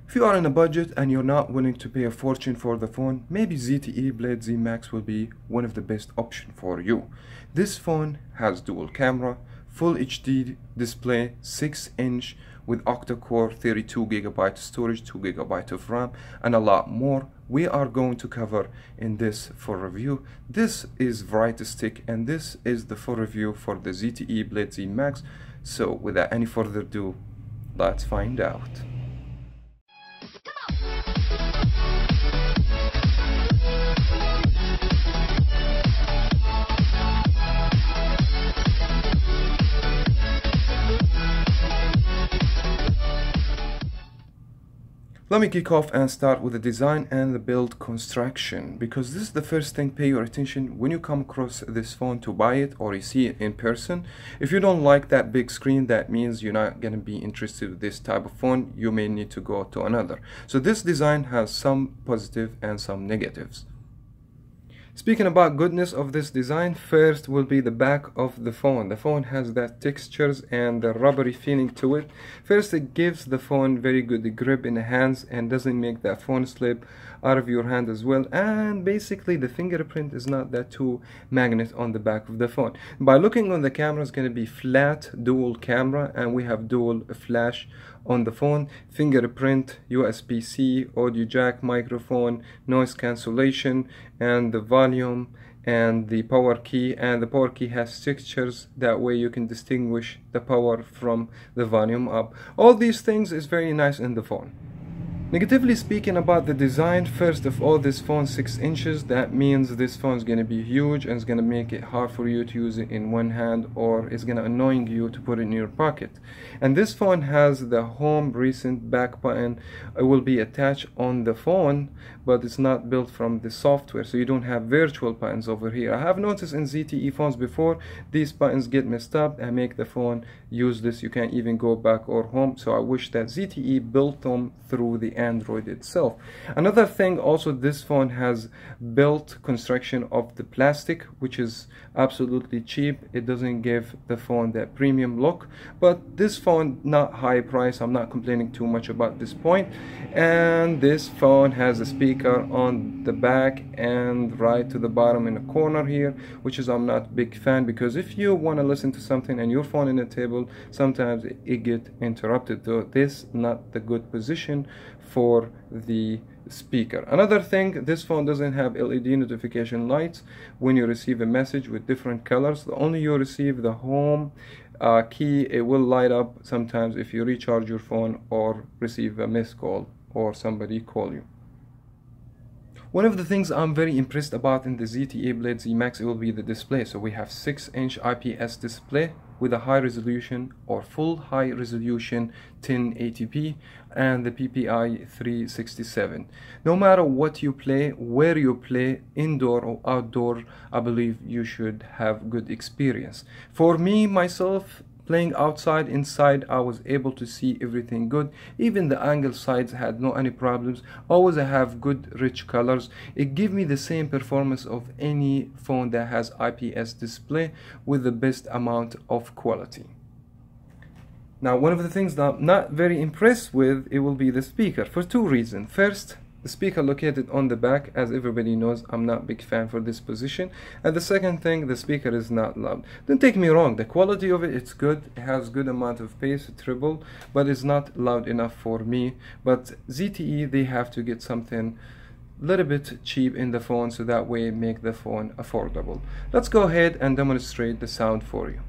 If you are in a budget and you're not willing to pay a fortune for the phone, maybe ZTE Balde ZMAX will be one of the best options for you. This phone has dual camera, full HD display, 6-inch with octa-core, 32GB storage, 2GB of RAM, and a lot more. We are going to cover in this full review. This is Variety Stick, and this is the full review for the ZTE Balde ZMAX. So without any further ado, let's find out. Let me kick off and start with the design and the build construction, because this is the first thing. Pay your attention when you come across this phone to buy it or you see it in person. If you don't like that big screen, that means you're not going to be interested in this type of phone. You may need to go to another. So this design has some positive and some negatives. Speaking about goodness of this design, first will be the back of the phone. The phone has that textures and the rubbery feeling to it. First, it gives the phone very good grip in the hands and doesn't make that phone slip out of your hand as well. And basically the fingerprint is not that too magnet on the back of the phone. By looking on the camera, it's going to be flat dual camera, and we have dual flash on the phone, fingerprint, USB-C, audio jack, microphone, noise cancellation, and the volume and the power key. And the power key has textures, that way you can distinguish the power from the volume up. All these things is very nice in the phone. Negatively speaking about the design, first of all, this phone 6 inches, that means this phone is going to be huge and it's going to make it hard for you to use it in one hand, or it's going to annoying you to put it in your pocket. And this phone has the home recent back button. It will be attached on the phone, but it's not built from the software, so you don't have virtual buttons over here. I have noticed in ZTE phones before, these buttons get messed up and make the phone useless. You can't even go back or home, so I wish that ZTE built them through the Android itself. Another thing also, this phone has built construction of the plastic, which is absolutely cheap. It doesn't give the phone that premium look, but this phone not high price. I'm not complaining too much about this point. And this phone has a speaker on the back and right to the bottom in the corner here, which is I'm not a big fan, because if you want to listen to something and your phone in the table, sometimes it get interrupted. So this not the good position for the speaker. Another thing, this phone doesn't have LED notification lights when you receive a message with different colors. The only you receive the home key, it will light up sometimes if you recharge your phone or receive a missed call or somebody call you. One of the things I'm very impressed about in the ZTE Balde ZMAX, it will be the display. So we have 6-inch IPS display with a high resolution or full high resolution 1080p and the PPI 367. No matter what you play, where you play, indoor or outdoor, I believe you should have good experience. For me, myself, playing outside, inside, I was able to see everything good. Even the angle sides had no any problems. Always I have good rich colors. It gives me the same performance of any phone that has IPS display with the best amount of quality. Now, one of the things that I'm not very impressed with, it will be the speaker, for two reasons. First, the speaker located on the back, as everybody knows, I'm not a big fan for this position. And the second thing, the speaker is not loud. Don't take me wrong, the quality of it, it's good. It has good amount of bass, treble, but it's not loud enough for me. But ZTE, they have to get something a little bit cheap in the phone, so that way make the phone affordable. Let's go ahead and demonstrate the sound for you.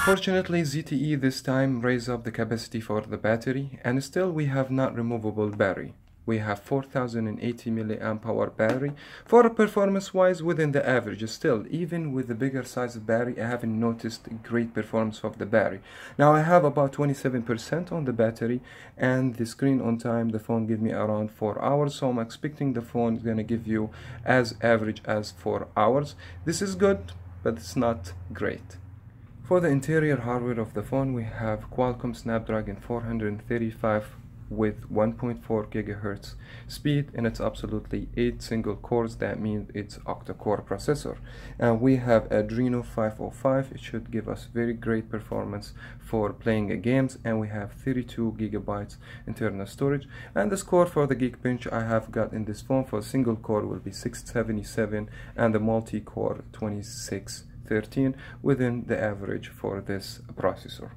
Fortunately, ZTE this time raised up the capacity for the battery, and still we have not removable battery. We have 4080 mAh battery. For performance wise, within the average. Still, even with the bigger size of battery, I haven't noticed great performance of the battery. Now I have about 27% on the battery, and the screen on time, the phone give me around 4 hours, so I'm expecting the phone is going to give you as average as 4 hours. This is good, but it's not great. For the interior hardware of the phone, we have Qualcomm Snapdragon 435 with 1.4 gigahertz speed, and it's absolutely 8 single cores. That means it's octa-core processor, and we have Adreno 505. It should give us very great performance for playing games, and we have 32 gigabytes internal storage. And the score for the Geekbench I have got in this phone for single core will be 677, and the multi-core 2613 within the average for this processor.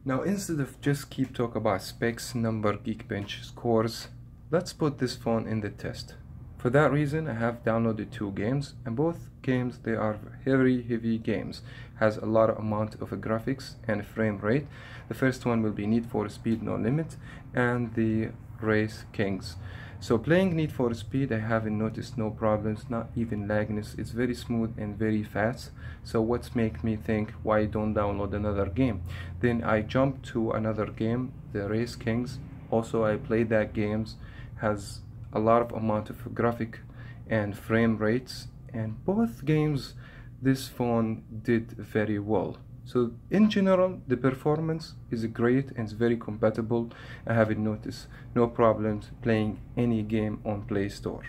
Now, instead of just keep talk about specs, number, Geekbench scores, let's put this phone in the test. For that reason, I have downloaded 2 games, and both games, they are heavy games, has a lot of amount of graphics and frame rate. The first one will be Need for Speed No Limit and the Race Kings. So playing Need for Speed, I haven't noticed no problems, not even lagness. It's very smooth and very fast. So what's make me think why don't download another game? Then I jump to another game, the Race Kings. Also I played that games, has a lot of amount of graphic and frame rates, and both games this phone did very well. So in general, the performance is great and it's very compatible. I haven't noticed no problems playing any game on Play Store.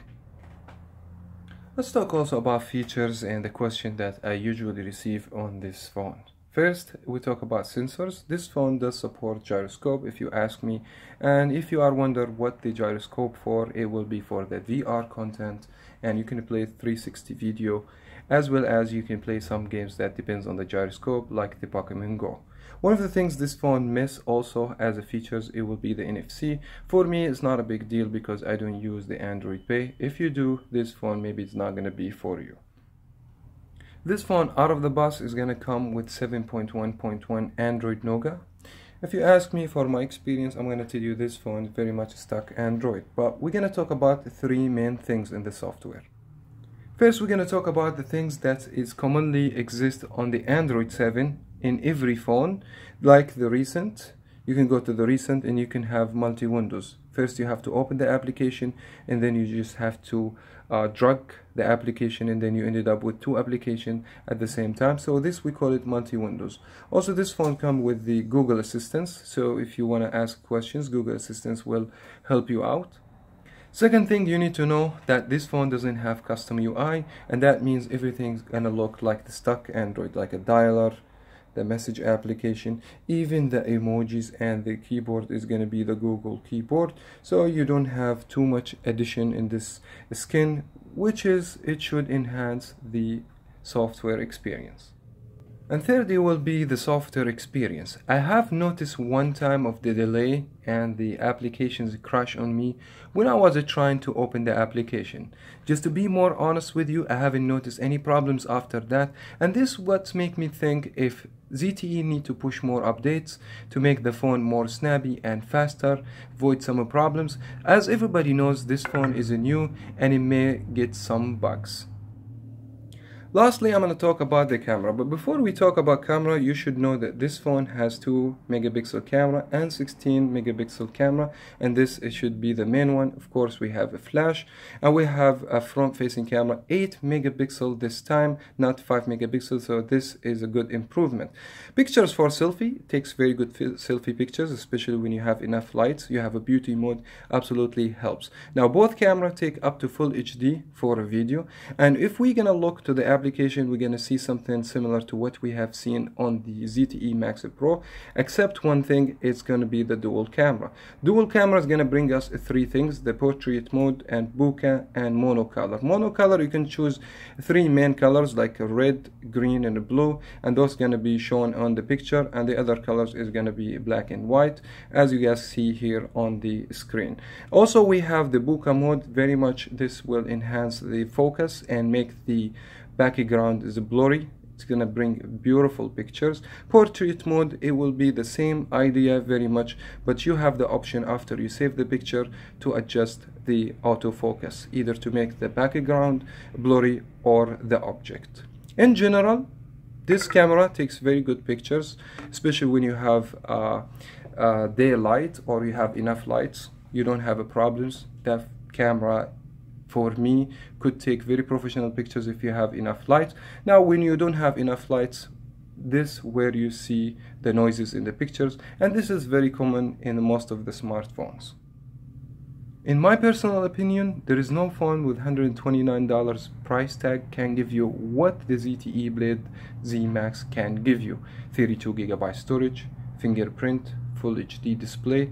Let's talk also about features and the question that I usually receive on this phone. First, we talk about sensors. This phone does support gyroscope if you ask me, and if you are wondering what the gyroscope for, it will be for the VR content, and you can play 360 video, as well as you can play some games that depends on the gyroscope, like the Pokemon Go. One of the things this phone miss also as a features, it will be the NFC. For me, it's not a big deal because I don't use the Android Pay. If you do, this phone maybe it's not going to be for you. This phone out of the box is going to come with 7.1.1 Android Nougat. If you ask me for my experience, I'm going to tell you this phone is very much stuck Android. But we're going to talk about 3 main things in the software. First, we're going to talk about the things that is commonly exist on the Android 7 in every phone, like the recent. You can go to the recent and you can have multi-windows. First, you have to open the application, and then you just have to drag the application, and then you ended up with 2 applications at the same time. So this, we call it multi-windows. Also, this phone comes with the Google Assistant. So if you want to ask questions, Google Assistant will help you out. Second thing, you need to know that this phone doesn't have custom UI, and that means everything's gonna look like the stock Android, like a dialer, the message application, even the emojis, and the keyboard is going to be the Google keyboard. So you don't have too much addition in this skin, which is, it should enhance the software experience. And third, it will be the software experience. I have noticed one time of the delay and the applications crash on me when I was trying to open the application. Just to be more honest with you, I haven't noticed any problems after that, and this what make me think if ZTE need to push more updates to make the phone more snappy and faster, avoid some problems. As everybody knows, this phone is new and it may get some bugs. Lastly, I'm going to talk about the camera, but before we talk about camera, you should know that this phone has 2 megapixel camera and 16 megapixel camera, and this it should be the main one. Of course, we have a flash, and we have a front-facing camera, 8 megapixel this time, not 5 megapixels, so this is a good improvement. Pictures for selfie, it takes very good selfie pictures, especially when you have enough lights. You have a beauty mode, absolutely helps. Now, both cameras take up to full HD for a video, and if we're going to look to the application, we're going to see something similar to what we have seen on the ZTE Max Pro, except one thing, it's going to be the dual camera. Dual camera is going to bring us 3 things: the portrait mode and bokeh and monocolor. Monocolor, you can choose 3 main colors like red, green and blue, and those going to be shown on the picture, and the other colors is going to be black and white, as you guys see here on the screen. Also, we have the bokeh mode. Very much this will enhance the focus and make the background is blurry. It's gonna bring beautiful pictures. Portrait mode, it will be the same idea very much, but you have the option after you save the picture to adjust the autofocus, either to make the background blurry or the object. In general, this camera takes very good pictures, especially when you have daylight or you have enough lights. You don't have a problems. That camera, for me, could take very professional pictures if you have enough light. Now, when you don't have enough lights, this where you see the noises in the pictures, and this is very common in most of the smartphones. In my personal opinion, there is no phone with $129 price tag can give you what the ZTE Balde ZMAX can give you. 32 GB storage, fingerprint, full HD display,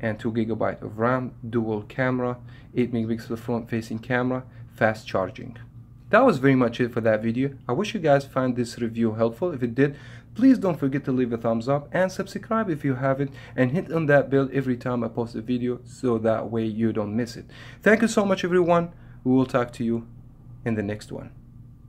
and 2 GB of RAM, dual camera, 8 megapixel front facing camera, fast charging. That was very much it for that video. I wish you guys found this review helpful. If it did, please don't forget to leave a thumbs up and subscribe if you haven't, and hit on that bell every time I post a video so that way you don't miss it. Thank you so much everyone. We will talk to you in the next one.